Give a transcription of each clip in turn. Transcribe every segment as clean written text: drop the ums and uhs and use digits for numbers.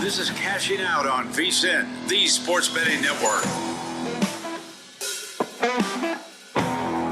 This is Cashing Out on VSiN, the sports betting network.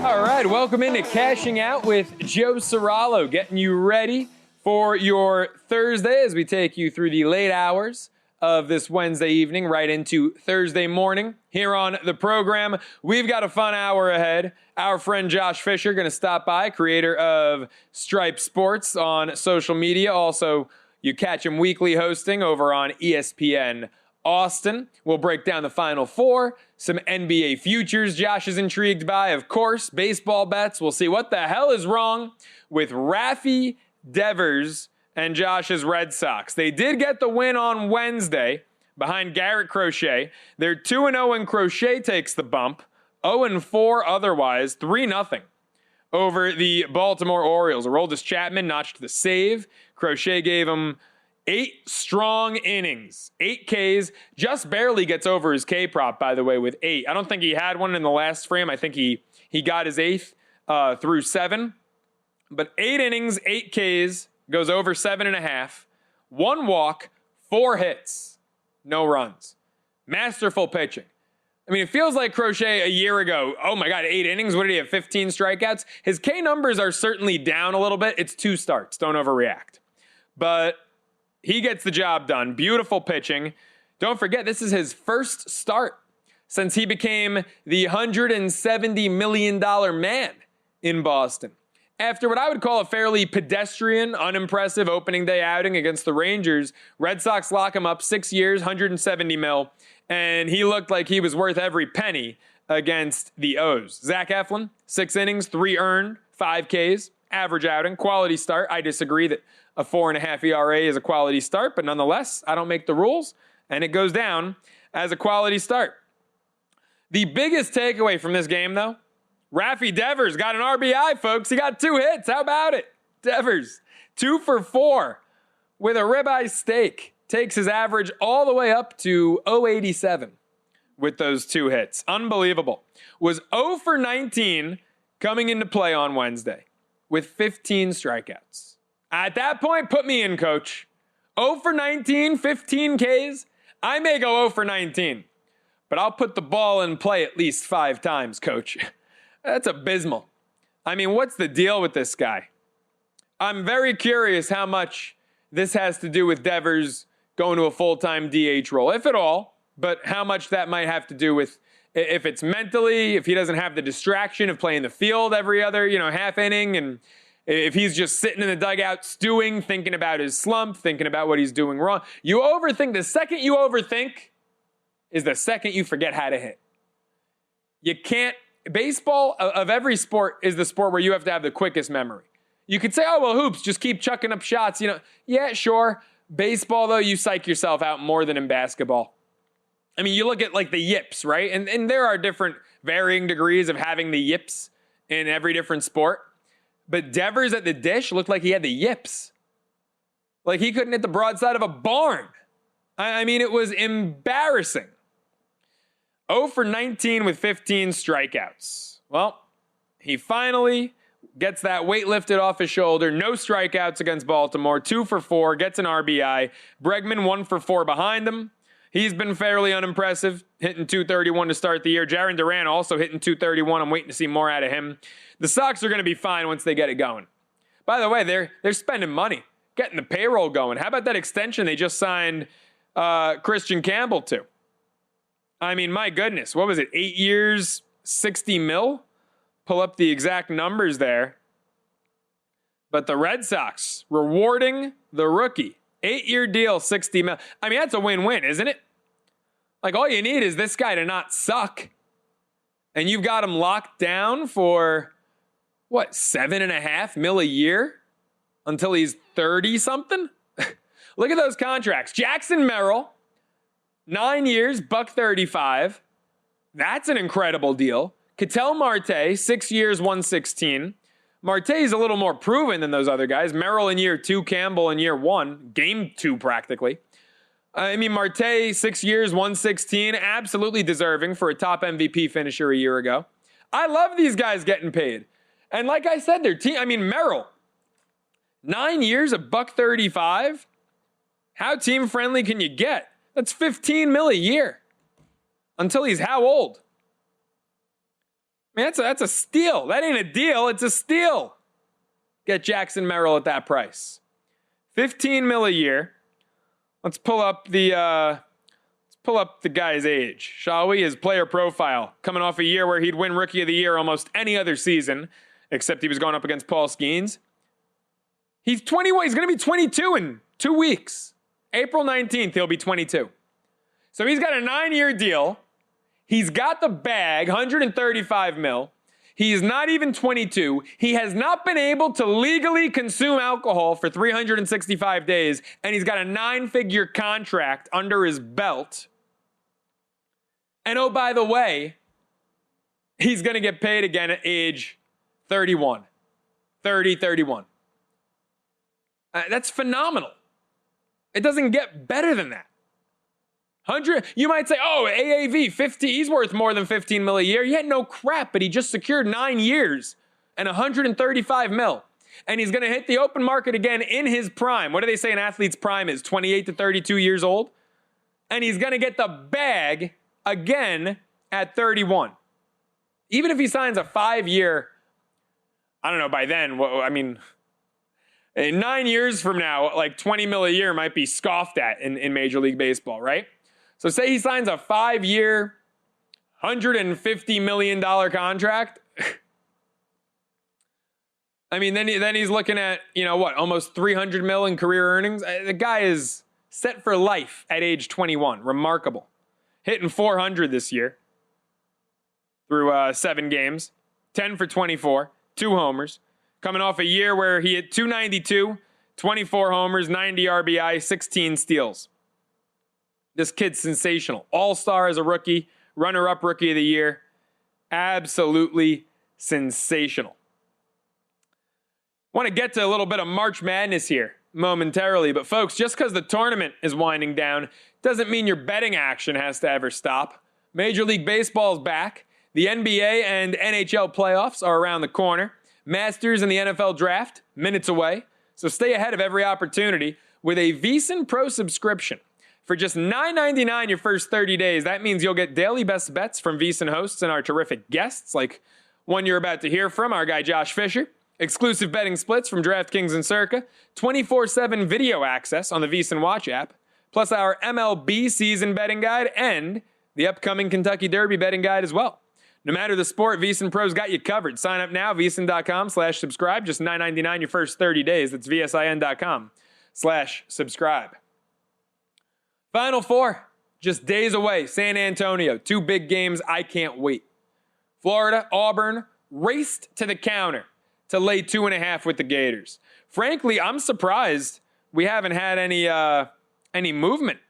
All right, welcome into Cashing Out with Joe Ceraulo, getting you ready for your Thursday as we take you through the late hours of this Wednesday evening right into Thursday morning. Here on the program, we've got a fun hour ahead. Our friend Josh Fisher going to stop by, creator of Stripe Sports on social media. Also, you catch him weekly hosting over on ESPN Austin. We'll break down the Final Four, some NBA futures Josh is intrigued by, of course, baseball bets. We'll see what the hell is wrong with Rafi Devers and Josh's Red Sox. They did get the win on Wednesday behind Garrett Crochet. They're 2-0 and Crochet takes the bump, 0-4 otherwise, 3-0 over the Baltimore Orioles. Aroldis Chapman notched the save. Crochet gave him 8 strong innings, 8 Ks, just barely gets over his K prop, by the way, with 8. I don't think he had one in the last frame. I think he got his 8th through 7. But 8 innings, 8 Ks, goes over 7.5. 1 walk, 4 hits, no runs. Masterful pitching. I mean, it feels like Crochet a year ago, oh my God, 8 innings, what did he have, 15 strikeouts? His K numbers are certainly down a little bit. It's 2 starts, don't overreact. But he gets the job done. Beautiful pitching. Don't forget, this is his first start since he became the $170 million man in Boston. After what I would call a fairly pedestrian, unimpressive opening day outing against the Rangers, Red Sox lock him up 6 years, $170 million, and he looked like he was worth every penny against the O's. Zach Eflin, 6 innings, 3 earned, 5 Ks, average outing, quality start. I disagree that a 4.5 ERA is a quality start, but nonetheless, I don't make the rules, and it goes down as a quality start. The biggest takeaway from this game, though, Rafi Devers got an RBI, folks. He got 2 hits. How about it? Devers, 2 for 4 with a ribeye steak. Takes his average all the way up to 0.87 with those 2 hits. Unbelievable. Was 0 for 19 coming into play on Wednesday with 15 strikeouts. At that point, put me in, coach. 0 for 19, 15 Ks. I may go 0 for 19, but I'll put the ball in play at least 5 times, coach. That's abysmal. I mean, what's the deal with this guy? I'm very curious how much this has to do with Devers going to a full-time DH role, if at all, but how much that might have to do with if it's mentally, if he doesn't have the distraction of playing the field every other, half inning, and if he's just sitting in the dugout stewing, thinking about his slump, thinking about what he's doing wrong. You overthink. The second you overthink is the second you forget how to hit. You can't. Baseball, of every sport, is the sport where you have to have the quickest memory. You could say, oh, well, hoops, just keep chucking up shots. Yeah, sure. Baseball, though, you psych yourself out more than in basketball. I mean, you look at, like, the yips, right? And there are different varying degrees of having the yips in every different sport. But Devers at the dish looked like he had the yips. Like he couldn't hit the broadside of a barn. I mean, it was embarrassing. 0 for 19 with 15 strikeouts. Well, he finally gets that weight lifted off his shoulder. No strikeouts against Baltimore. 2 for 4, gets an RBI. Bregman 1 for 4 behind him. He's been fairly unimpressive, hitting .231 to start the year. Jarren Duran also hitting .231. I'm waiting to see more out of him. The Sox are going to be fine once they get it going. By the way, they're spending money, getting the payroll going. How about that extension they just signed Christian Campbell to? I mean, my goodness, what was it, 8 years, 60 mil? Pull up the exact numbers there. But the Red Sox rewarding the rookie. 8-year deal, 60 mil. I mean, that's a win-win, isn't it? Like, all you need is this guy to not suck. And you've got him locked down for, what, $7.5 mil a year? Until he's 30-something? Look at those contracts. Jackson Merrill, 9 years, $135. That's an incredible deal. Ketel Marte, 6 years, $116. Marte's a little more proven than those other guys. Merrill in year 2, Campbell in year 1. Game 2, practically. I mean, Marte, 6 years, $116. Absolutely deserving for a top MVP finisher a year ago. I love these guys getting paid. And like I said, their team, I mean, Merrill, 9 years, $135. How team friendly can you get? That's $15 million a year. Until he's how old? Man, that's a steal. That ain't a deal. It's a steal. Get Jackson Merrill at that price. $15 million a year. Let's pull up the guy's age, shall we? His player profile, coming off a year where he'd win Rookie of the Year almost any other season, except he was going up against Paul Skeens. He's 21. He's going to be 22 in 2 weeks. April 19th, he'll be 22. So he's got a 9-year deal. He's got the bag, $135 million. He's not even 22. He has not been able to legally consume alcohol for 365 days, and he's got a 9-figure contract under his belt. And oh, by the way, he's going to get paid again at age 31. 31. That's phenomenal. It doesn't get better than that. 100, you might say, oh, AAV, 50, he's worth more than $15 million a year. He had no crap, but he just secured 9 years and $135 million. And he's going to hit the open market again in his prime. What do they say an athlete's prime is? 28 to 32 years old? And he's going to get the bag again at 31. Even if he signs a 5-year, I don't know, by then, I mean, in 9 years from now, like $20 million a year might be scoffed at in Major League Baseball, right? So say he signs a 5-year, $150 million contract. I mean, then he's looking at, almost $300 million in career earnings. The guy is set for life at age 21. Remarkable. Hitting 400 this year through 7 games. 10 for 24, 2 homers. Coming off a year where he hit 292, 24 homers, 90 RBI, 16 steals. This kid's sensational. All-star as a rookie, runner-up rookie of the year. Absolutely sensational. Want to get to a little bit of March Madness here momentarily, but folks, just because the tournament is winding down doesn't mean your betting action has to ever stop. Major League Baseball is back. The NBA and NHL playoffs are around the corner. Masters and the NFL draft, minutes away. So stay ahead of every opportunity with a VSiN Pro subscription. For just $9.99 your first 30 days, that means you'll get daily best bets from VSiN hosts and our terrific guests, like one you're about to hear from, our guy Josh Fisher, exclusive betting splits from DraftKings and Circa, 24/7 video access on the VSiN Watch app, plus our MLB season betting guide and the upcoming Kentucky Derby betting guide as well. No matter the sport, VSiN Pro's got you covered. Sign up now, VSiN.com/subscribe. Just $9.99 your first 30 days. That's VSIN.com/subscribe. Final Four, just days away. San Antonio, 2 big games. I can't wait. Florida, Auburn, raced to the counter to lay 2.5 with the Gators. Frankly, I'm surprised we haven't had any movement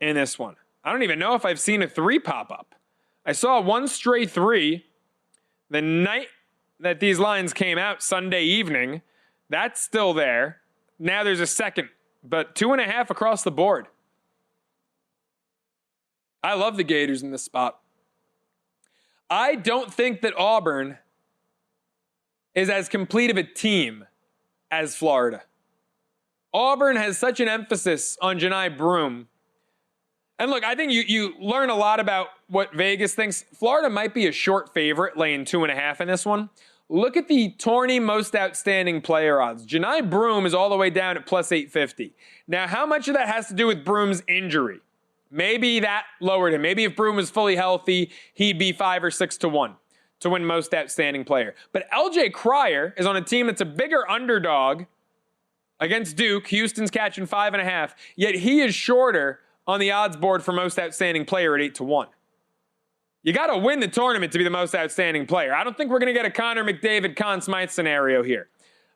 in this one. I don't even know if I've seen a 3 pop up. I saw 1 stray 3 the night that these lines came out Sunday evening. That's still there. Now there's a second, but 2.5 across the board. I love the Gators in this spot. I don't think that Auburn is as complete of a team as Florida. Auburn has such an emphasis on Johni Broome. And look, I think you learn a lot about what Vegas thinks. Florida might be a short favorite, laying 2.5 in this one. Look at the tourney most outstanding player odds. Johni Broome is all the way down at plus 850. Now, how much of that has to do with Broome's injury? Maybe that lowered him. Maybe if Broome was fully healthy, he'd be 5 or 6 to 1 to win most outstanding player. But LJ Cryer is on a team that's a bigger underdog against Duke. Houston's catching 5.5, yet he is shorter on the odds board for most outstanding player at 8 to 1. You got to win the tournament to be the most outstanding player. I don't think we're going to get a Connor McDavid, Conn Smythe scenario here.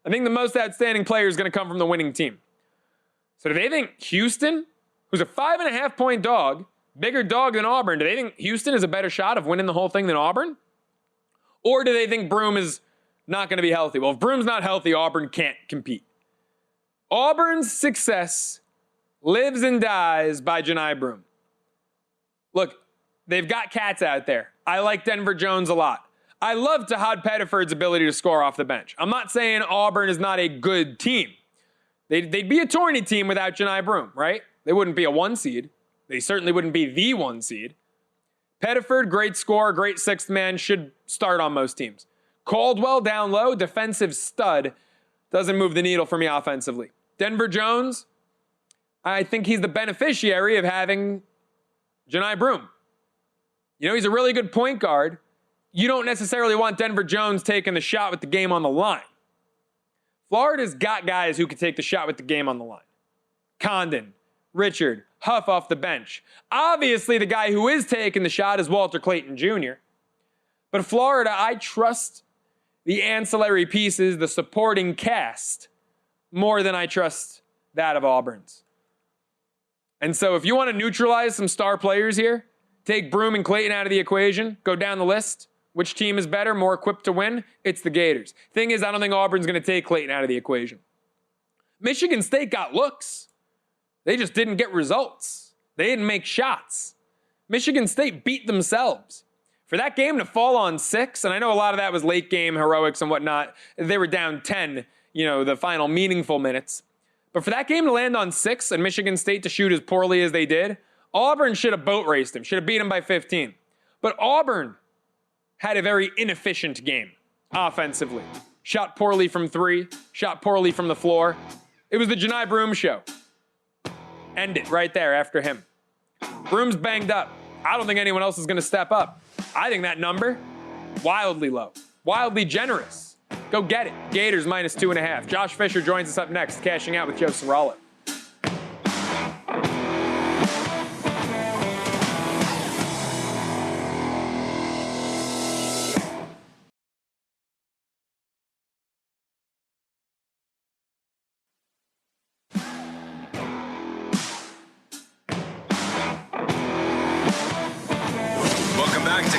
I think the most outstanding player is going to come from the winning team. So do they think Houston, who's a 5.5 point dog, bigger dog than Auburn, do they think Houston is a better shot of winning the whole thing than Auburn? Or do they think Broome is not going to be healthy? Well, if Broome's not healthy, Auburn can't compete. Auburn's success lives and dies by Johni Broome. Look, they've got cats out there. I like Denver Jones a lot. I love Tahad Pettiford's ability to score off the bench. I'm not saying Auburn is not a good team. They'd be a tourney team without Johni Broome, right? They wouldn't be a 1 seed. They certainly wouldn't be the 1 seed. Pettiford, great scorer, great sixth man, should start on most teams. Caldwell, down low, defensive stud, doesn't move the needle for me offensively. Denver Jones, I think he's the beneficiary of having Janai Broome. You know, he's a really good point guard. You don't necessarily want Denver Jones taking the shot with the game on the line. Florida's got guys who can take the shot with the game on the line. Condon, Richard, Huff off the bench. Obviously, the guy who is taking the shot is Walter Clayton Jr. But Florida, I trust the ancillary pieces, the supporting cast, more than I trust that of Auburn's. And so if you want to neutralize some star players here, take Broome and Clayton out of the equation, go down the list. Which team is better, more equipped to win? It's the Gators. Thing is, I don't think Auburn's going to take Clayton out of the equation. Michigan State got looks. They just didn't get results. They didn't make shots. Michigan State beat themselves. For that game to fall on 6, and I know a lot of that was late game heroics and whatnot. They were down 10, the final meaningful minutes. But for that game to land on 6 and Michigan State to shoot as poorly as they did, Auburn should have boat raced him, should have beat him by 15. But Auburn had a very inefficient game offensively. Shot poorly from 3, shot poorly from the floor. It was the Janai Broome show. End it right there after him. Broome's banged up. I don't think anyone else is going to step up. I think that number, wildly low, wildly generous. Go get it. Gators minus 2.5. Josh Fisher joins us up next, cashing out with Joe Ceraulo.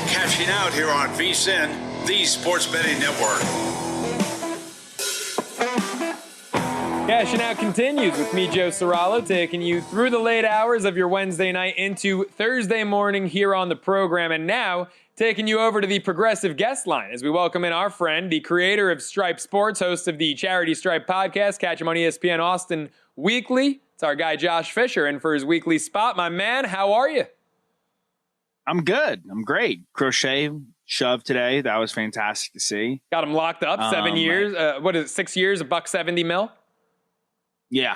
Cashing out here on VSiN, the Sports Betting Network. Cashing out continues with me, Joe Ceraulo, taking you through the late hours of your Wednesday night into Thursday morning here on the program. And now, taking you over to the progressive guest line as we welcome in our friend, the creator of Stripe Sports, host of the Charity Stripe podcast. Catch him on ESPN Austin weekly. It's our guy, Josh Fisher, in for his weekly spot. My man, how are you? I'm good. I'm great. Crochet shove today. That was fantastic to see. Got him locked up 7 years. What is it? 6 years, $170 million? Yeah.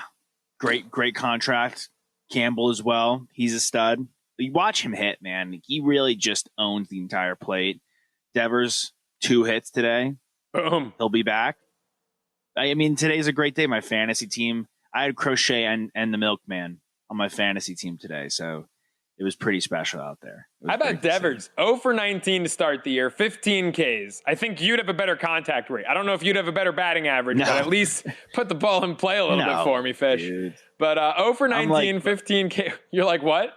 Great contract. Campbell as well. He's a stud. You watch him hit, man. He really just owns the entire plate. Devers, 2 hits today. Boom. He'll be back. I mean, today's a great day. My fantasy team. I had Crochet and the Milkman on my fantasy team today. So it was pretty special out there. How about Devers? 0 for 19 to start the year, 15 Ks. I think you'd have a better contact rate. I don't know if you'd have a better batting average, but at least put the ball in play a little bit for me, Fish. Dude. But 0 for 19, 15 K. You're like, what?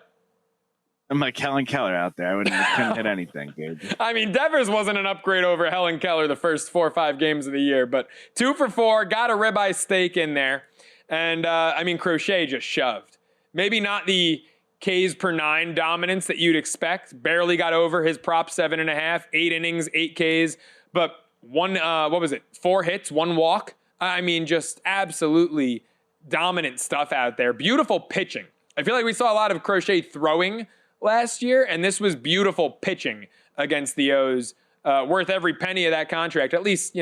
I'm like Helen Keller out there. Couldn't hit anything, dude. I mean, Devers wasn't an upgrade over Helen Keller the first 4 or 5 games of the year, but 2 for 4, got a ribeye steak in there. And, Crochet just shoved. Maybe not the Ks per 9 dominance that you'd expect. Barely got over his prop 7.5, 8 innings, 8 Ks, but 4 hits, 1 walk. Just absolutely dominant stuff out there. Beautiful pitching. I feel like we saw a lot of Crochet throwing last year, and this was beautiful pitching against the O's. Worth every penny of that contract, at least,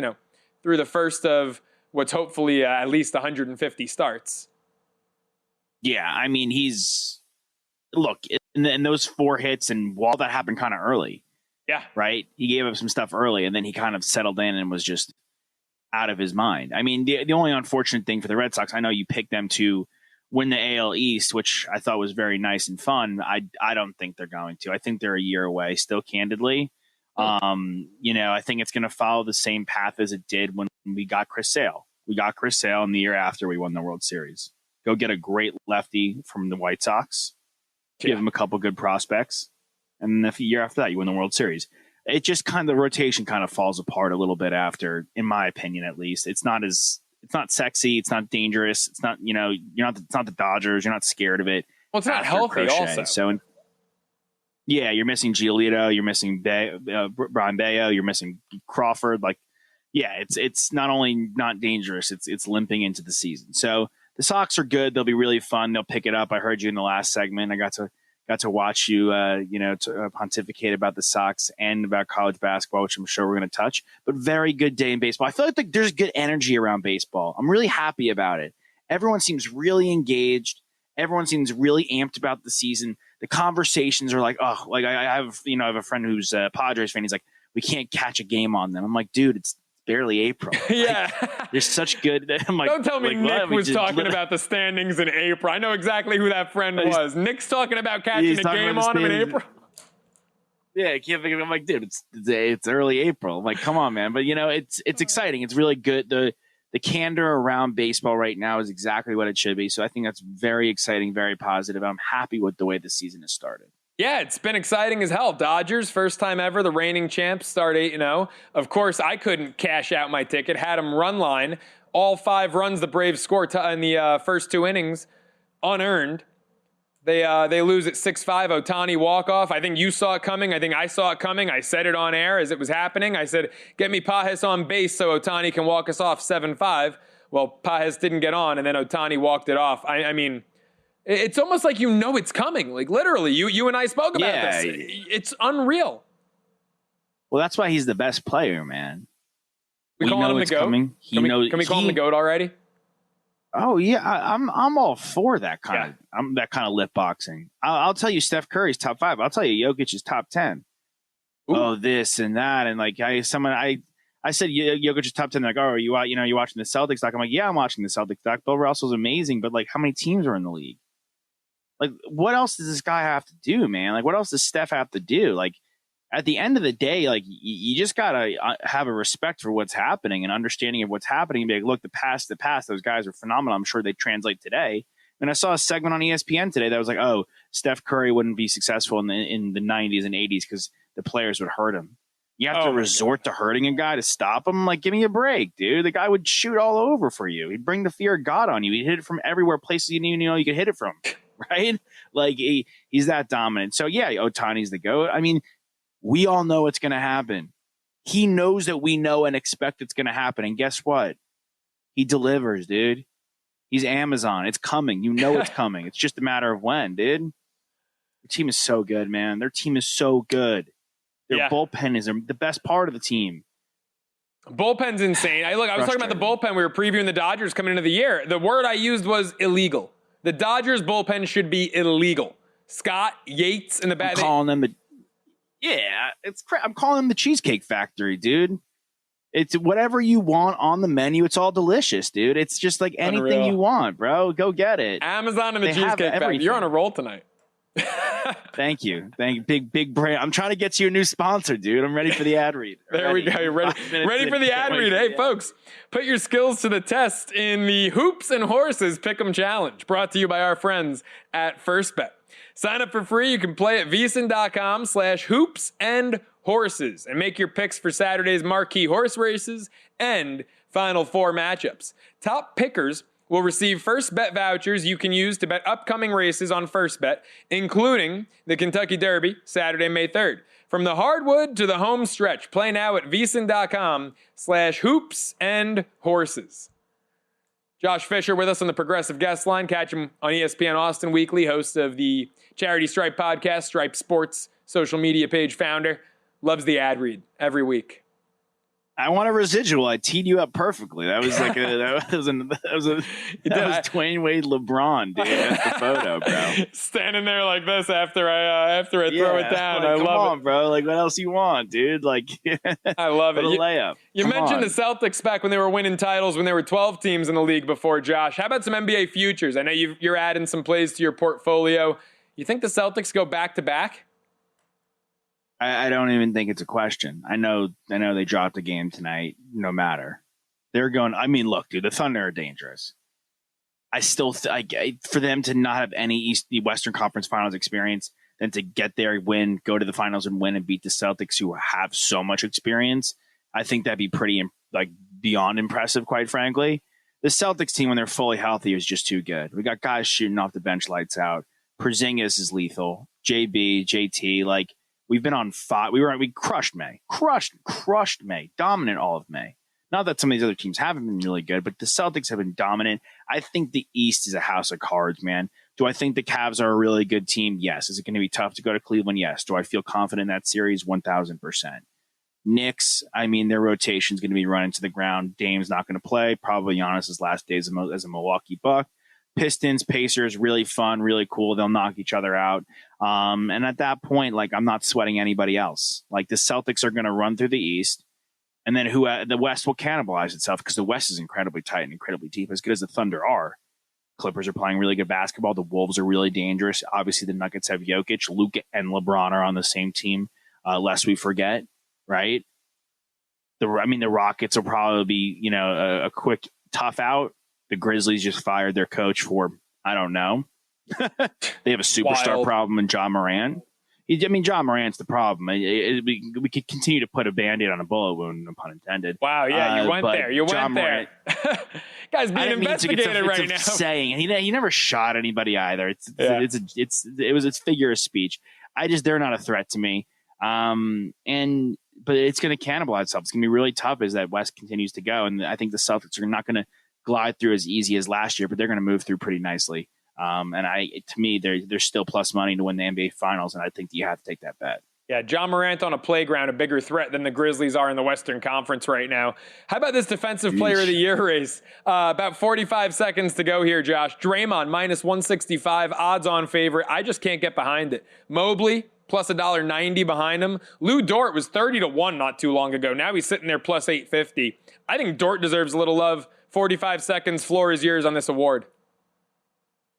through the first of what's hopefully at least 150 starts. Yeah, I mean, look, in those 4 hits and all that happened kind of early. Yeah. Right? He gave up some stuff early, and then he kind of settled in and was just out of his mind. I mean, the only unfortunate thing for the Red Sox, I know you picked them to win the AL East, which I thought was very nice and fun. I don't think they're going to. I think they're a year away still, candidly. I think it's going to follow the same path as it did when we got Chris Sale. We got Chris Sale in the year after we won the World Series. Go get a great lefty from the White Sox. Give him a couple good prospects. And then the year after that, you win the World Series. It just the rotation kind of falls apart a little bit after, in my opinion, at least. It's not sexy. It's not dangerous. It's not, it's not the Dodgers. You're not scared of it. Well, it's not healthy also. So, you're missing Giolito. You're missing Brian Bayo. You're missing Crawford. It's not only not dangerous, it's limping into the season. So the Sox are good. They'll be really fun. They'll pick it up. I heard you in the last segment. I got to watch you, pontificate about the Sox and about college basketball, which I'm sure we're going to touch. But very good day in baseball. I feel like there's good energy around baseball. I'm really happy about it. Everyone seems really engaged. Everyone seems really amped about the season. The conversations are like, oh, like I have a friend who's a Padres fan. He's like, we can't catch a game on them. I'm like, dude, it's barely April. Yeah. Like, there's such good. I'm like, don't tell me like, Nick was talking about the standings in April. I know exactly who that friend was. Nick's talking about catching a game on him in April. Yeah, I can't think of it. I'm like, dude, it's early April. I'm like, come on, man. But it's exciting. It's really good. The candor around baseball right now is exactly what it should be. So I think that's very exciting, very positive. I'm happy with the way the season has started. Yeah, it's been exciting as hell. Dodgers, first time ever, the reigning champs, start 8-0. Of course, I couldn't cash out my ticket. Had them run line. All 5 runs the Braves score in the first 2 innings, unearned. They lose at 6-5. Ohtani walk-off. I think you saw it coming. I think I saw it coming. I said it on air as it was happening. I said, get me Pajes on base so Ohtani can walk us off 7-5. Well, Pajes didn't get on, and then Ohtani walked it off. I mean, it's almost like it's coming. Like, literally, you and I spoke about this. It's unreal. Well, that's why he's the best player, man. We calling him the GOAT? Coming. Can we call him the GOAT already? Oh yeah, I'm all for that kind of lip boxing. I'll tell you, Steph Curry's top 5. I'll tell you, Jokic is top 10. Ooh. Oh, this and that, and like I said Jokic is top 10. They're like, oh, you watching the Celtics doc? I'm like, yeah, I'm watching the Celtics doc. Bill Russell's amazing, but like, how many teams are in the league? Like, what else does this guy have to do, man? Like, what else does Steph have to do? Like, at the end of the day, like, you just gotta have a respect for what's happening and understanding of what's happening. And be like, look, the past. Those guys are phenomenal. I'm sure they translate today. And I saw a segment on ESPN today that was like, oh, Steph Curry wouldn't be successful in the 90s and 80s because the players would hurt him. You have to resort to hurting a guy to stop him? Like, give me a break, dude. The guy would shoot all over for you. He'd bring the fear of God on you. He'd hit it from everywhere, places you didn't even know you could hit it from, right? Like, he's that dominant. So, yeah, Ohtani's the GOAT. I mean, we all know it's going to happen. He knows that we know and expect it's going to happen. And guess what? He delivers, dude. He's Amazon. It's coming. You know it's coming. It's just a matter of when, dude. Their team is so good, man. Their team is so good. Their bullpen is the best part of the team. Bullpen's insane. I was talking about the bullpen. We were previewing the Dodgers coming into the year. The word I used was illegal. The Dodgers bullpen should be illegal. Scott, Yates in the bat. I'm calling them I'm calling them the Cheesecake Factory, dude. It's whatever you want on the menu. It's all delicious, dude. It's just like anything you want, bro. Go get it. Amazon and the Cheesecake Factory. You're on a roll tonight. Thank you. Big brand. I'm trying to get you a new sponsor, dude. I'm ready for the ad read. There we go. You're ready for the ad read. Hey, folks, put your skills to the test in the Hoops and Horses Pick'em Challenge, brought to you by our friends at FirstBet. Sign up for free. You can play at VSiN.com/hoops and horses and make your picks for Saturday's marquee horse races and Final Four matchups. Top pickers will receive first bet vouchers you can use to bet upcoming races on First Bet, including the Kentucky Derby, Saturday, May 3rd. From the hardwood to the home stretch, play now at VSiN.com/hoops and horses. Josh Fisher with us on the Progressive Guest Line. Catch him on ESPN Austin Weekly, host of the Charity Stripe podcast, Stripe Sports social media page founder. Loves the ad read every week. I want a residual. I teed you up perfectly. That was like that was Dwayne Wade LeBron, dude. That's the photo, bro. Standing there like this after I throw it down. Like, come on, bro. Like, what else you want, dude? Like, I love it. Layup. You mentioned the Celtics back when they were winning titles when there were 12 teams in the league before, Josh. How about some NBA futures? I know you're adding some plays to your portfolio. You think the Celtics go back to back? I don't even think it's a question. I know they dropped a game tonight, no matter. They're going, I mean, look, dude, the Thunder are dangerous. I still, for them to not have any Western Conference Finals experience, then to get there, win, go to the finals and win and beat the Celtics who have so much experience, I think that'd be pretty, beyond impressive, quite frankly. The Celtics team, when they're fully healthy, is just too good. We got guys shooting off the bench lights out. Porzingis is lethal. JB, JT, we've been on fire. We crushed May. Crushed May. Dominant all of May. Not that some of these other teams haven't been really good, but the Celtics have been dominant. I think the East is a house of cards, man. Do I think the Cavs are a really good team? Yes. Is it going to be tough to go to Cleveland? Yes. Do I feel confident in that series? 1,000%. Knicks, I mean, their rotation is going to be running to the ground. Dame's not going to play. Probably Giannis' last days as a Milwaukee Buck. Pistons, Pacers, really fun, really cool. They'll knock each other out. And at that point, like, I'm not sweating anybody else. Like, the Celtics are going to run through the East. And then the West will cannibalize itself because the West is incredibly tight and incredibly deep, as good as the Thunder are. Clippers are playing really good basketball. The Wolves are really dangerous. Obviously, the Nuggets have Jokic. Luka and LeBron are on the same team, lest we forget, right? The Rockets will probably be, a quick tough out. The Grizzlies just fired their coach for, I don't know. They have a superstar problem in Ja Morant. Ja Morant's the problem. We could continue to put a Band-Aid on a bullet wound, no pun intended. Wow, yeah, you went there. You went there. Guy's being investigated right now. Saying he never shot anybody either. It was a figure of speech. They're not a threat to me. But it's going to cannibalize itself. It's going to be really tough as that West continues to go. And I think the Celtics are not going to glide through as easy as last year, but they're going to move through pretty nicely. To me, they're still plus money to win the NBA Finals, and I think you have to take that bet. Yeah, Ja Morant on a playground, a bigger threat than the Grizzlies are in the Western Conference right now. How about this Defensive Player of the Year race? About 45 seconds to go here, Josh. Draymond, minus 165, odds-on favorite. I just can't get behind it. Mobley, plus $1.90 behind him. Lou Dort was 30-1 not too long ago. Now he's sitting there plus 850. I think Dort deserves a little love. 45 seconds, floor is yours on this award.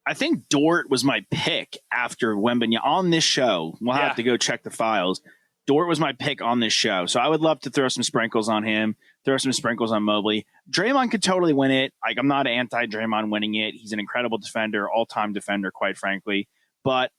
I think Dort was my pick after Wembanyama on this show. We'll have to go check the files. Dort was my pick on this show. So I would love to throw some sprinkles on him, throw some sprinkles on Mobley. Draymond could totally win it. Like, I'm not anti-Draymond winning it. He's an incredible defender, all-time defender, quite frankly. But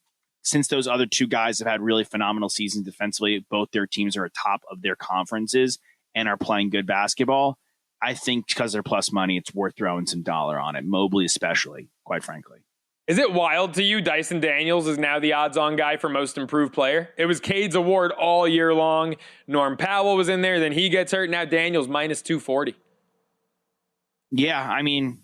since those other two guys have had really phenomenal seasons defensively, both their teams are atop of their conferences and are playing good basketball, I think because they're plus money, it's worth throwing some dollar on it. Mobley especially, quite frankly. Is it wild to you Dyson Daniels is now the odds-on guy for most improved player? It was Cade's award all year long. Norm Powell was in there, then he gets hurt. Now Daniels minus 240. Yeah, I mean,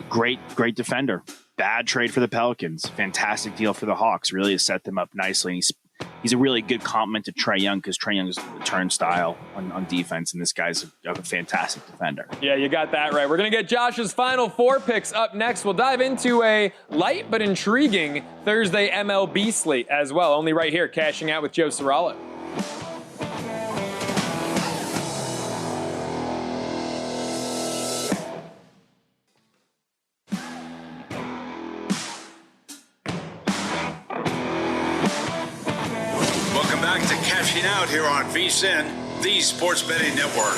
great defender. Bad trade for the Pelicans. Fantastic deal for the Hawks. Really has set them up nicely. And he's a really good compliment to Trae Young because Trae Young's a turnstile on defense, and this guy's a fantastic defender. Yeah, you got that right. We're going to get Josh's final four picks up next. We'll dive into a light but intriguing Thursday MLB slate as well, only right here, Cashing Out with Joe Ceraulo. Cashing Out here on VSiN, the Sports Betting Network.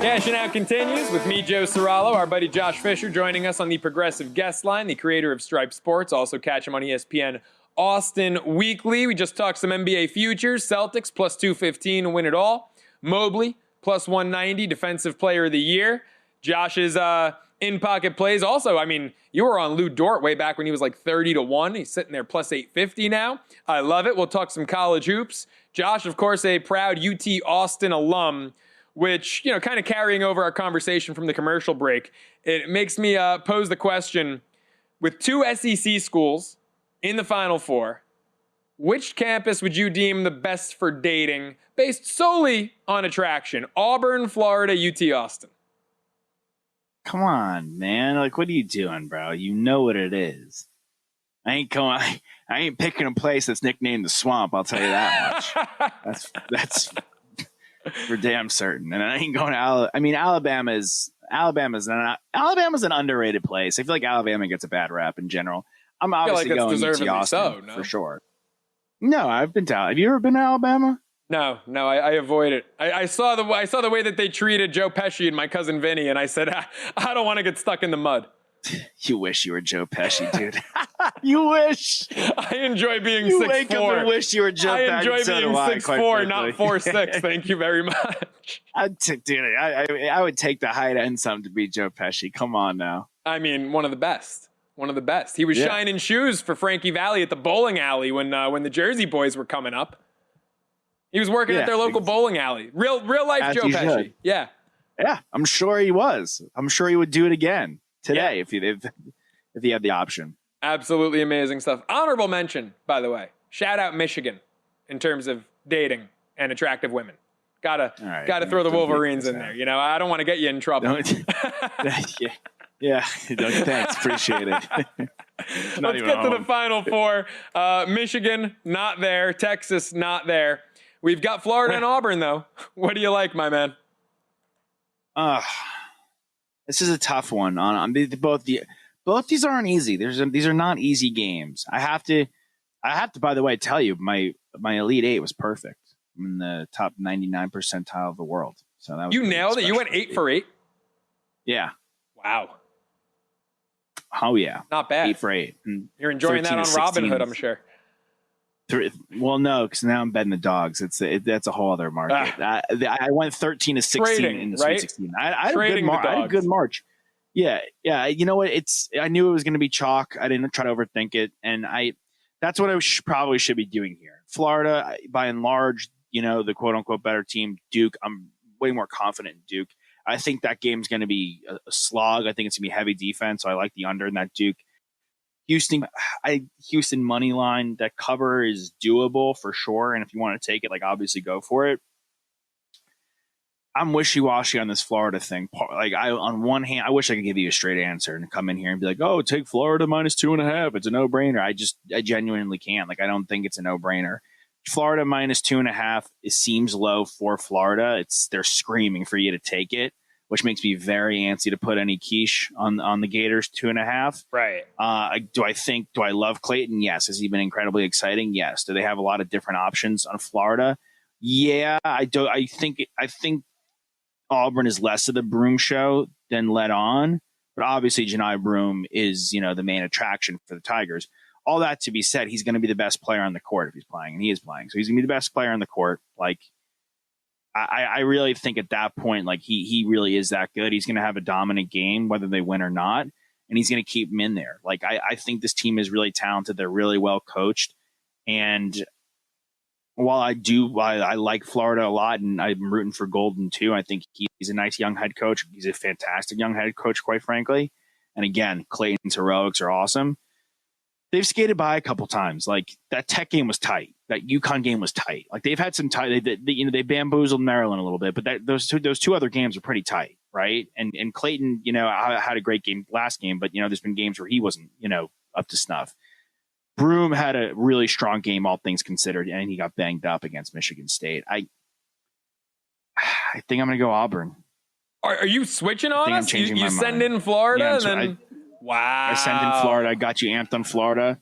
Cashing Out continues with me, Joe Ceraulo, our buddy Josh Fisher joining us on the Progressive Guest Line, the creator of Stripe Sports. Also catch him on ESPN Austin Weekly. We just talked some NBA futures. Celtics plus 215 to win it all. Mobley plus 190, Defensive Player of the Year. Josh's in-pocket plays. Also, I mean, you were on Lou Dort way back when he was like 30-1. He's sitting there plus 850 now. I love it. We'll talk some college hoops. Josh, of course, a proud UT Austin alum, which, kind of carrying over our conversation from the commercial break, it makes me pose the question, with two SEC schools in the Final Four, which campus would you deem the best for dating based solely on attraction? Auburn, Florida, UT Austin. Come on, man. Like, what are you doing, bro? You know what it is. I ain't picking a place that's nicknamed the Swamp, I'll tell you that much. That's for damn certain. And I ain't going to Alabama's an underrated place. I feel like Alabama gets a bad rap in general. I'm obviously going UT Austin for sure. No, I've been to. Have you ever been to Alabama? No, I avoid it. I saw the way that they treated Joe Pesci and my cousin Vinny, and I said, I don't want to get stuck in the mud. You wish you were Joe Pesci, dude. You wish. I enjoy being 6'4". You wake up and wish you were Joe Pesci. I enjoy being 6'4", not 4'6". Thank you very much. I would take the height and some to be Joe Pesci. Come on now. I mean, one of the best. He was shining shoes for Frankie Valli at the bowling alley when the Jersey Boys were coming up. He was working at their local bowling alley. Real life Joe Pesci. Should. Yeah. Yeah, I'm sure he was. I'm sure he would do it again today if he had the option. Absolutely amazing stuff. Honorable mention, by the way. Shout out Michigan in terms of dating and attractive women. Gotta throw the Wolverines in there. You know, I don't want to get you in trouble. Yeah. Thanks. Appreciate it. Let's get to the Final Four. Michigan, not there. Texas, not there. We've got Florida and Auburn, though. What do you like, my man? This is a tough one. Both these aren't easy. These are not easy games. I have to, by the way, tell you my Elite Eight was perfect. I'm in the top 99 percentile of the world. So that was you nailed it. You went 8 for 8. Yeah. Wow. Oh yeah. Not bad. 8 for 8. You're enjoying that on Robinhood, I'm sure. Well, no, because now I'm betting the dogs. That's a whole other market. I went 13 to 16 Trading, in the right? Sweet 16. I had a good March. Yeah. You know what? I knew it was going to be chalk. I didn't try to overthink it, and that's what I probably should be doing here. Florida, by and large, you know, the quote unquote better team. Duke, I'm way more confident in Duke. I think that game's going to be a slog. I think it's going to be heavy defense. So I like the under in that Duke. Houston money line, that cover is doable for sure. And if you want to take it, like obviously go for it. I'm wishy-washy on this Florida thing. Like on one hand, I wish I could give you a straight answer and come in here and be like, oh, take Florida -2.5. It's a no-brainer. I genuinely can't. Like, I don't think it's a no-brainer. Florida -2.5, it seems low for Florida. They're screaming for you to take it, which makes me very antsy to put any quiche on the Gators 2.5. Right. Do I love Clayton? Yes. Has he been incredibly exciting? Yes. Do they have a lot of different options on Florida? Yeah, I do. I think Auburn is less of the Broom show than let on, but obviously Janai Broom is, you know, the main attraction for the Tigers. All that to be said, he's going to be the best player on the court if he's playing, and he is playing. So he's going to be the best player on the court. Like, I really think at that point, like he really is that good. He's going to have a dominant game, whether they win or not, and he's going to keep him in there. Like, I think this team is really talented. They're really well coached. And while I like Florida a lot, and I'm rooting for Golden too, I think he's a nice young head coach. He's a fantastic young head coach, quite frankly. And again, Clayton's heroics are awesome. They've skated by a couple times. Like, that Tech game was tight. That UConn game was tight. Like, they've had some tight. They bamboozled Maryland a little bit, but those two other games are pretty tight, right? And Clayton, you know, had a great game last game, but you know, there's been games where he wasn't, you know, up to snuff. Broom had a really strong game, all things considered, and he got banged up against Michigan State. I think I'm going to go Auburn. Are you switching on us? You send in Florida, yeah, and then wow! I send in Florida. I got you amped on Florida.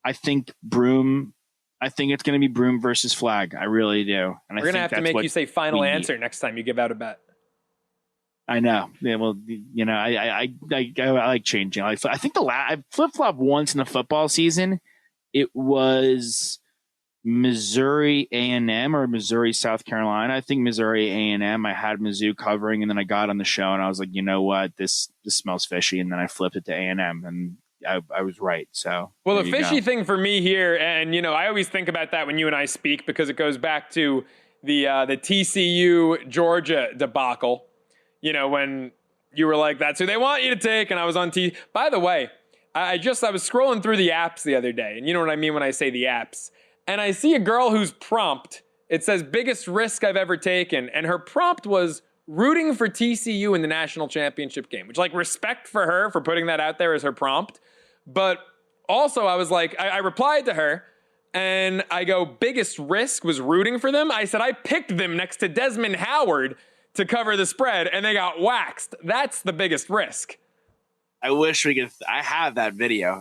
I think Broom. I think it's going to be Broom versus Flag. I really do. And we're going to have to make you say final answer next time you give out a bet. I know. Yeah, well, you know, I like changing. I think I flip-flop once in the football season. It was Missouri A&M or Missouri South Carolina. I think Missouri A&M. I had Mizzou covering, and then I got on the show and I was like, you know what, this smells fishy, and then I flipped it to A&M, and I was right. So well, the fishy thing for me here, and you know, I always think about that when you and I speak because it goes back to the TCU Georgia debacle. You know, when you were like, that's who they want you to take, and I was on By the way, I was scrolling through the apps the other day, and you know what I mean when I say the apps. And I see a girl whose prompt, it says biggest risk I've ever taken. And her prompt was rooting for TCU in the national championship game, which, like, respect for her for putting that out there as her prompt. But also I was like, I replied to her and I go, biggest risk was rooting for them. I said, I picked them next to Desmond Howard to cover the spread and they got waxed. That's the biggest risk. I wish we could. I have that video.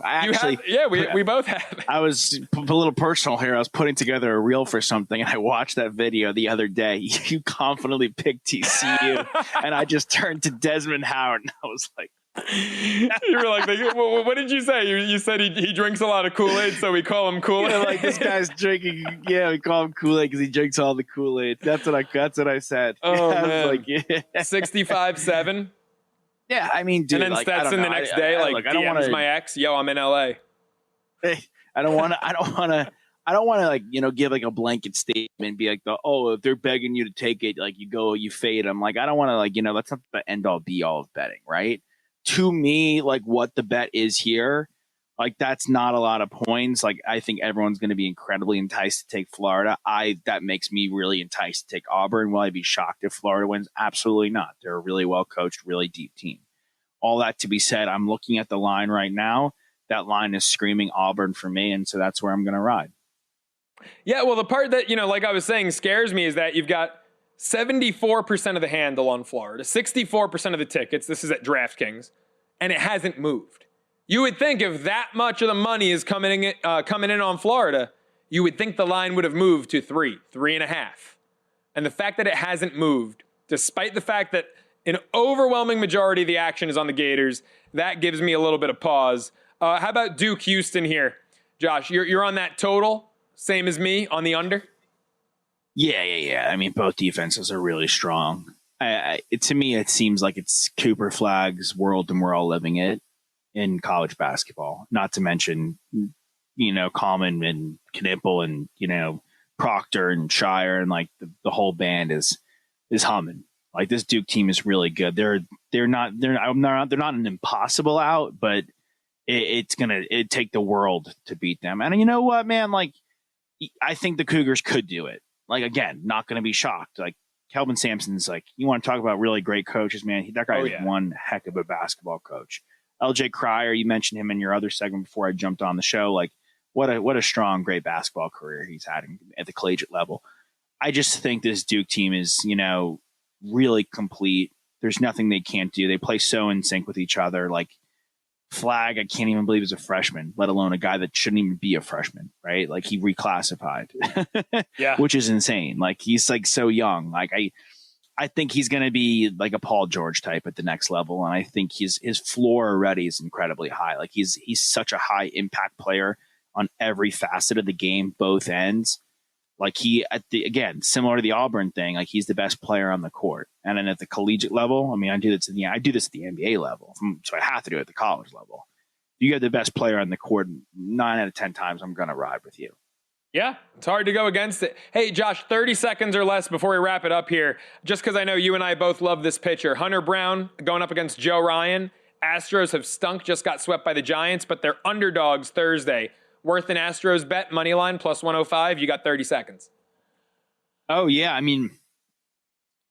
We both have. I was a little personal here. I was putting together a reel for something, and I watched that video the other day. You confidently picked TCU, and I just turned to Desmond Howard, and I was like, you were like, what did you say? You said he drinks a lot of Kool-Aid, so we call him Kool-Aid. Yeah, like, this guy's drinking. Yeah, we call him Kool-Aid because he drinks all the Kool-Aid. That's what I said. Oh, I man. was like, yeah. 65-7. Yeah, I mean, dude. And then like, Stetson the next day, like, DMs my ex, yo, I'm in LA. Hey, I don't want to. I don't want to give like a blanket statement and be like if they're begging you to take it, like you fade them. Like I don't want to that's not the end all be all of betting, right? To me, like what the bet is here, like that's not a lot of points. Like I think everyone's going to be incredibly enticed to take Florida. That makes me really enticed to take Auburn. Will I be shocked if Florida wins? Absolutely not. They're a really well coached, really deep team. All that to be said, I'm looking at the line right now. That line is screaming Auburn for me, and so that's where I'm going to ride. Yeah, well, the part that, like I was saying, scares me is that you've got 74% of the handle on Florida, 64% of the tickets. This is at DraftKings, and it hasn't moved. You would think if that much of the money is coming in on Florida, you would think the line would have moved to 3.5. And the fact that it hasn't moved, despite the fact that an overwhelming majority of the action is on the Gators, that gives me a little bit of pause. How about Duke Houston here? Josh, you're on that total, same as me, on the under? Yeah. I mean, both defenses are really strong. To me, it seems like it's Cooper Flagg's world, and we're all living it in college basketball. Not to mention, Common and Knipple and, Proctor and Shire, and like the whole band is humming. Like this Duke team is really good. They're not an impossible out, but it'd take the world to beat them. And you know what, man? Like I think the Cougars could do it. Like again, not going to be shocked. Like Kelvin Sampson's like, you want to talk about really great coaches, man? That guy is one heck of a basketball coach. LJ Cryer, you mentioned him in your other segment before I jumped on the show. Like what a strong, great basketball career he's had at the collegiate level. I just think this Duke team is, really complete. There's nothing they can't do. They play so in sync with each other. Like Flagg, I can't even believe he's a freshman, let alone a guy that shouldn't even be a freshman, right? Like he reclassified, which is insane. Like he's like so young. Like I think he's going to be like a Paul George type at the next level. And I think his floor already is incredibly high. Like he's such a high impact player on every facet of the game, both ends. Like again, similar to the Auburn thing, like he's the best player on the court. And then at the collegiate level, I mean, I do this at the NBA level, so I have to do it at the college level. You get the best player on the court 9 out of 10 times, I'm going to ride with you. Yeah, it's hard to go against it. Hey, Josh, 30 seconds or less before we wrap it up here, just because I know you and I both love this pitcher. Hunter Brown going up against Joe Ryan. Astros have stunk, just got swept by the Giants, but they're underdogs Thursday. Worth an Astros bet, money line, plus 105. You got 30 seconds. Oh, yeah. I mean,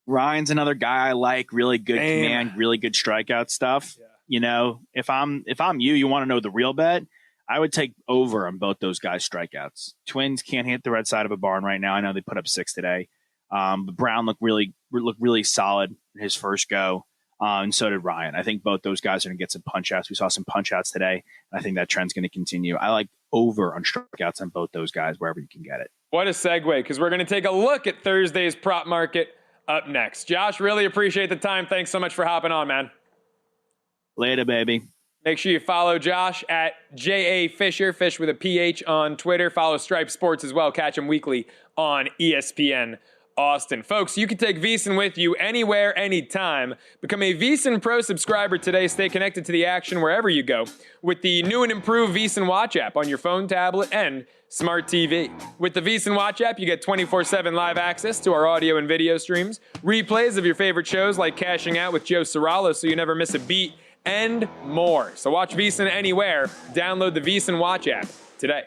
Ryan's another guy I like. Really good command, really good strikeout stuff. Yeah. If I'm you want to know the real bet, I would take over on both those guys' strikeouts. Twins can't hit the red side of a barn right now. I know they put up 6 today. But Brown looked really solid in his first go. And so did Ryan. I think both those guys are going to get some punch outs. We saw some punch outs today. And I think that trend's going to continue. I like over on strikeouts on both those guys wherever you can get it. What a segue, because we're going to take a look at Thursday's prop market up next. Josh, really appreciate the time. Thanks so much for hopping on, man. Later, baby. Make sure you follow Josh at J.A. Fisher, Fish with a PH on Twitter. Follow Stripe Sports as well. Catch him weekly on ESPN Austin. Folks, you can take VSiN with you anywhere, anytime. Become a VSiN Pro subscriber today. Stay connected to the action wherever you go with the new and improved VSiN Watch app on your phone, tablet, and smart TV. With the VSiN Watch app, you get 24/7 live access to our audio and video streams, replays of your favorite shows like Cashing Out with Joe Ceraulo so you never miss a beat, and more. So watch VSiN anywhere. Download the VSiN Watch app today.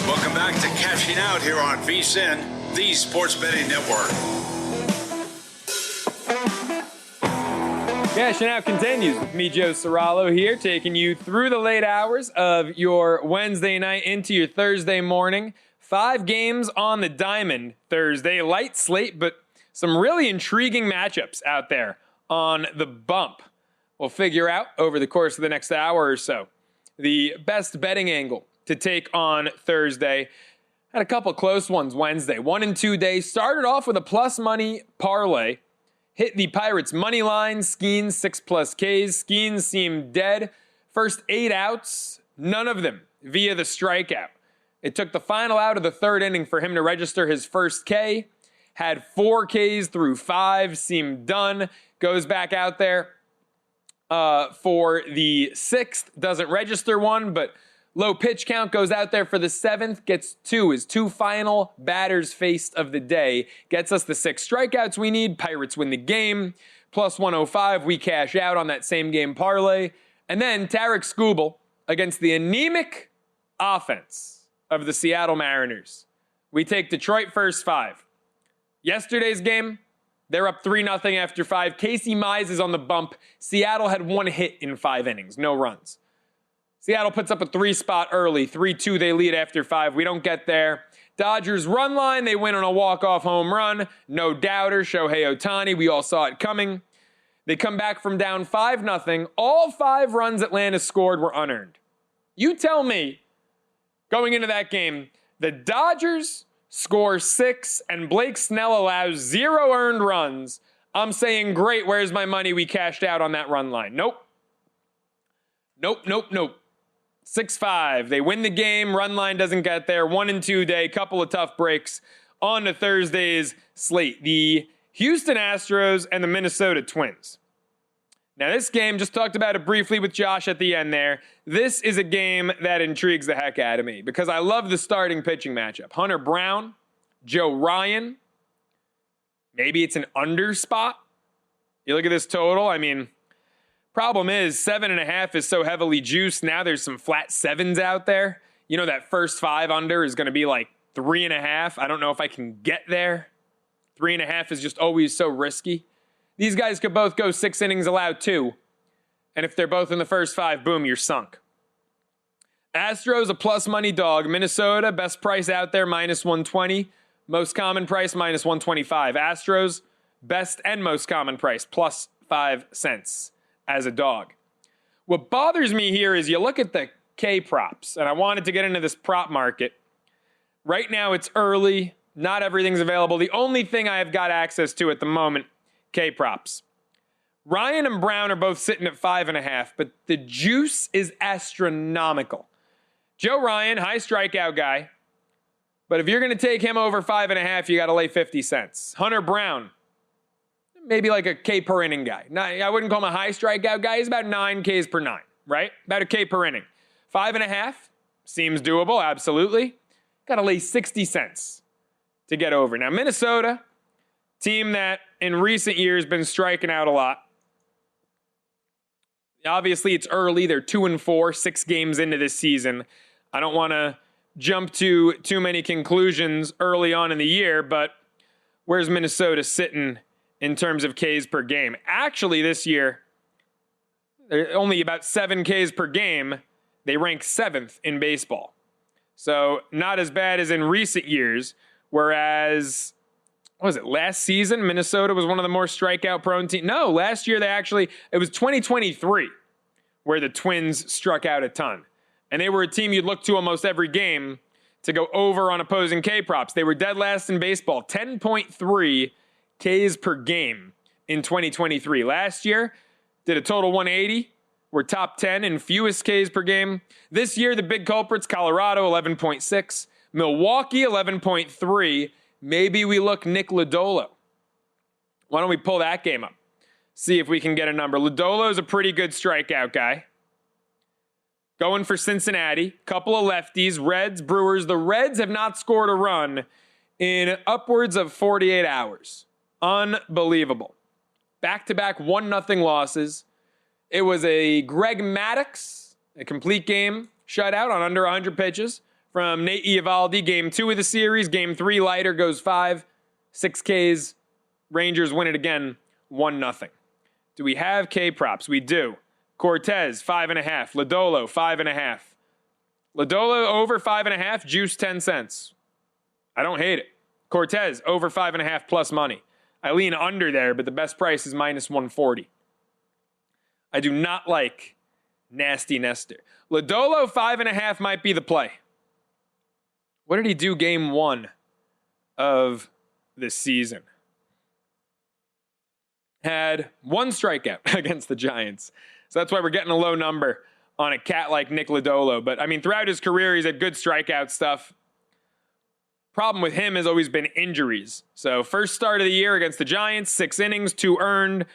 Welcome back to Cashing Out here on VSiN, the Sports Betting Network. Cashing Out continues with me, Joe Ceraulo, here, taking you through the late hours of your Wednesday night into your Thursday morning. 5 games on the diamond Thursday. Light slate, but some really intriguing matchups out there on the bump. We'll figure out over the course of the next hour or so the best betting angle to take on Thursday. Had a couple close ones Wednesday. 1 and 2 days. Started off with a plus money parlay. hit the Pirates money line. Skeens 6+ Ks. Skeens seemed dead. First 8 outs, none of them via the strikeout. It took the final out of the third inning for him to register his first K. Had 4 Ks through 5, seemed done. Goes back out there for the 6th. Doesn't register one, but low pitch count. Goes out there for the 7th. Gets 2. His 2 final batters faced of the day. Gets us the 6 strikeouts we need. Pirates win the game. Plus 105. We cash out on that same game parlay. And then Tarek Skubal against the anemic offense of the Seattle Mariners. We take Detroit first 5. Yesterday's game, they're up 3-0 after 5. Casey Mize is on the bump. Seattle had 1 hit in 5 innings, no runs. Seattle puts up a 3-spot early. 3-2 they lead after 5. We don't get there. Dodgers run line, they win on a walk-off home run. No doubter, Shohei Ohtani, we all saw it coming. They come back from down 5-0. All 5 runs Atlanta scored were unearned. You tell me, going into that game, the Dodgers score 6 and Blake Snell allows 0 earned runs. I'm saying, great, where's my money? We cashed out on that run line. Nope. 6-5. They win the game. Run line doesn't get there. 1-2 day. Couple of tough breaks. On to Thursday's slate. The Houston Astros and the Minnesota Twins. Now, this game, just talked about it briefly with Josh at the end there. This is a game that intrigues the heck out of me because I love the starting pitching matchup. Hunter Brown, Joe Ryan. Maybe it's an under spot. You look at this total. I mean, problem is 7.5 is so heavily juiced. Now there's some flat 7s out there. You know, that first 5 under is going to be like 3.5. I don't know if I can get there. 3.5 is just always so risky. These guys could both go 6 innings, allowed 2. And if they're both in the first 5, boom, you're sunk. Astros, a plus money dog. Minnesota, best price out there, minus 120. Most common price, minus 125. Astros, best and most common price, plus 5 cents as a dog. What bothers me here is you look at the K props, and I wanted to get into this prop market. Right now, it's early. Not everything's available. The only thing I have got access to at the moment, K props. Ryan and Brown are both sitting at 5.5, but the juice is astronomical. Joe Ryan, high strikeout guy, but if you're going to take him over 5.5, you got to lay 50 cents. Hunter Brown, maybe like a K per inning guy. I wouldn't call him a high strikeout guy. He's about 9 Ks per 9, right? About a K per inning. 5.5 seems doable, absolutely. Got to lay 60 cents to get over. Now, Minnesota, team that in recent years been striking out a lot. Obviously, it's early. They're 2-4, 6 games into this season. I don't want to jump to too many conclusions early on in the year, but where's Minnesota sitting in terms of Ks per game? Actually, this year, they're only about 7 Ks per game. They rank 7th in baseball. So not as bad as in recent years, whereas, what was it, last season, Minnesota was one of the more strikeout-prone teams. No, last year it was 2023 where the Twins struck out a ton. And they were a team you'd look to almost every game to go over on opposing K props. They were dead last in baseball, 10.3 Ks per game in 2023. Last year, did a total 180. We're top 10 in fewest Ks per game. This year, the big culprits, Colorado, 11.6. Milwaukee, 11.3. Maybe we look Nick Lodolo. Why don't we pull that game up? See if we can get a number. Lodolo's a pretty good strikeout guy. Going for Cincinnati. Couple of lefties. Reds, Brewers. The Reds have not scored a run in upwards of 48 hours. Unbelievable. Back-to-back 1-0 losses. It was a Greg Maddux, a complete game shutout on under 100 pitches from Nate Eovaldi. Game 2 of the series. Game 3, Leiter goes 5. 6 Ks. Rangers win it again, 1-0. Do we have K props? We do. Cortez, 5.5. Lodolo, 5.5. Lodolo over 5.5, juice 10 cents. I don't hate it. Cortez, over 5.5 plus money. I lean under there, but the best price is minus 140. I do not like Nasty Nestor. Lodolo, 5.5 might be the play. What did he do game 1 of this season? had 1 strikeout against the Giants. So that's why we're getting a low number on a cat like Nick Lodolo. But, I mean, throughout his career, he's had good strikeout stuff. Problem with him has always been injuries. So first start of the year against the Giants, 6 innings, 2 earned,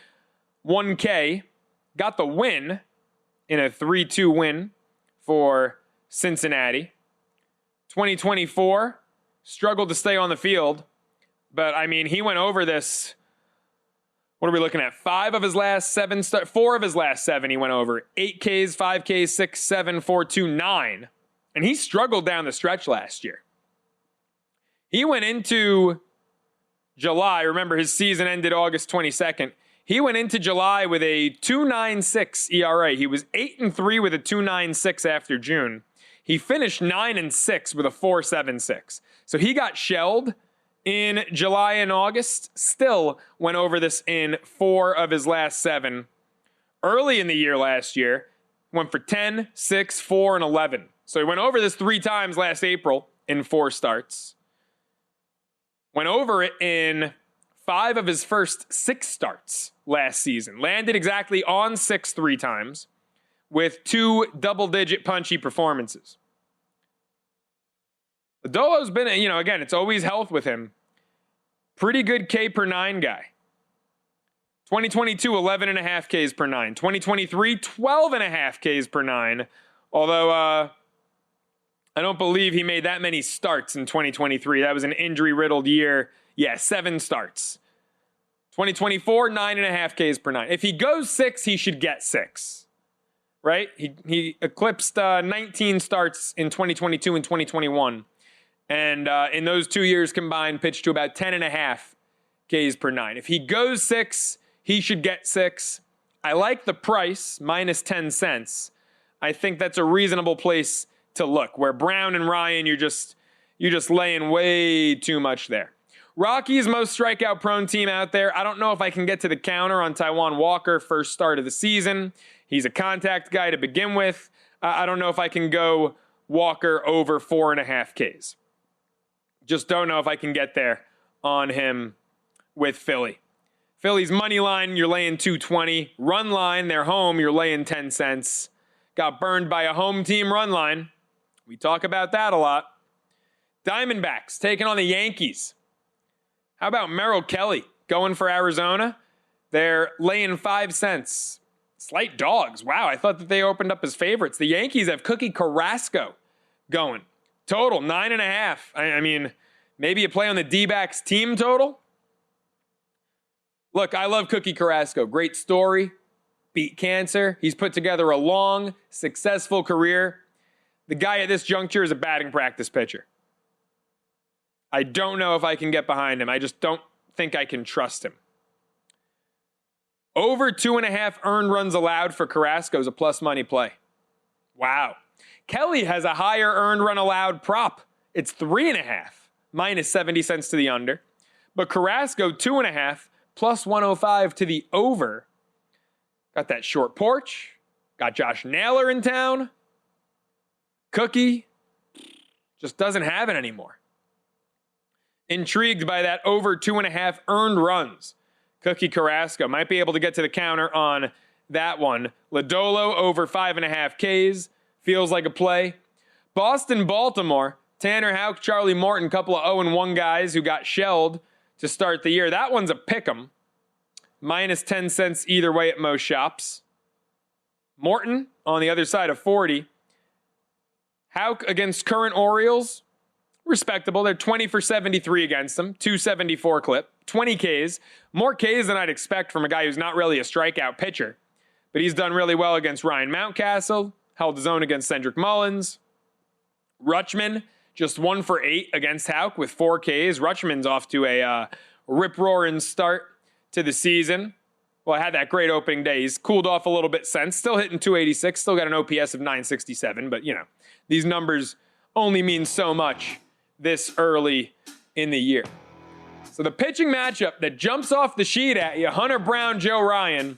1 K. Got the win in a 3-2 win for Cincinnati. 2024, struggled to stay on the field. But, I mean, he went over this. What are we looking at? 4 of his last 7 he went over. 8 Ks, 5 Ks, 6, 7, 4, 2, 9. And he struggled down the stretch last year. He went into July. Remember, his season ended August 22nd. He went into July with a 2.96 ERA. He was 8-3 with a 2.96 after June. He finished 9-6 with a 4.76. So he got shelled in July and August. Still went over this in 4 of his last 7. Early in the year last year, went for 10, 6, 4, and 11. So he went over this 3 times last April in 4 starts. Went over it in 5 of his first 6 starts last season. Landed exactly on 6 3 times with 2 double-digit punchy performances. Lodolo's been, again, it's always health with him. Pretty good K per 9 guy. 2022, 11.5 Ks per 9. 2023, 12.5 Ks per 9. Although, I don't believe he made that many starts in 2023. That was an injury-riddled year. Yeah, 7 starts. 2024, 9.5 Ks per 9. If he goes 6, he should get 6. Right? He eclipsed 19 starts in 2022 and 2021. And in those 2 years combined, pitched to about 10.5 Ks per 9. If he goes 6, he should get 6. I like the price, minus 10 cents. I think that's a reasonable place to look, where Brown and Ryan, you're just laying way too much there. Rockies most strikeout prone team out there. I don't know if I can get to the counter on Taijuan Walker first start of the season. He's a contact guy to begin with. I don't know if I can go Walker over 4.5 Ks. Just don't know if I can get there on him with Philly. Philly's money line, you're laying 220. Run line, they're home, you're laying 10 cents. Got burned by a home team run line. We talk about that a lot. Diamondbacks taking on the Yankees. How about Merrill Kelly going for Arizona? They're laying 5 cents. Slight dogs. Wow, I thought that they opened up as favorites. The Yankees have Cookie Carrasco going. Total, 9.5. I mean, maybe you play on the D-backs team total? Look, I love Cookie Carrasco. Great story. Beat cancer. He's put together a long, successful career. The guy at this juncture is a batting practice pitcher. I don't know if I can get behind him. I just don't think I can trust him. Over 2.5 earned runs allowed for Carrasco is a plus money play. Wow. Kelly has a higher earned run allowed prop. It's 3.5, minus 70 cents to the under. But Carrasco, 2.5, plus 105 to the over. Got that short porch. Got Josh Naylor in town. Cookie just doesn't have it anymore. Intrigued by that over 2.5 earned runs. Cookie Carrasco might be able to get to the counter on that one. Lodolo over 5.5 Ks. Feels like a play. Boston, Baltimore. Tanner Houck, Charlie Morton, couple of 0-1 guys who got shelled to start the year. That one's a pick'em. Minus 10 cents either way at most shops. Morton on the other side of 40. Houck against current Orioles. Respectable. They're 20 for 73 against them. 274 clip. 20 Ks. More Ks than I'd expect from a guy who's not really a strikeout pitcher. But he's done really well against Ryan Mountcastle. Held his own against Cedric Mullins. Rutschman, just 1 for 8 against Houck with 4 Ks. Rutschman's off to a rip-roaring start to the season. Well, I had that great opening day. He's cooled off a little bit since. Still hitting 286. Still got an OPS of 967. But, these numbers only mean so much this early in the year. So the pitching matchup that jumps off the sheet at you, Hunter Brown, Joe Ryan,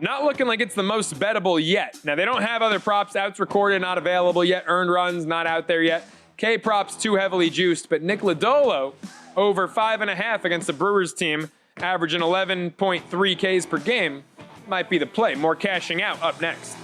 not looking like it's the most bettable yet. Now, they don't have other props. Outs recorded, not available yet. Earned runs, not out there yet. K props too heavily juiced. But Nick Lodolo over 5.5 against the Brewers team averaging 11.3 Ks per game, might be the play. More cashing out up next.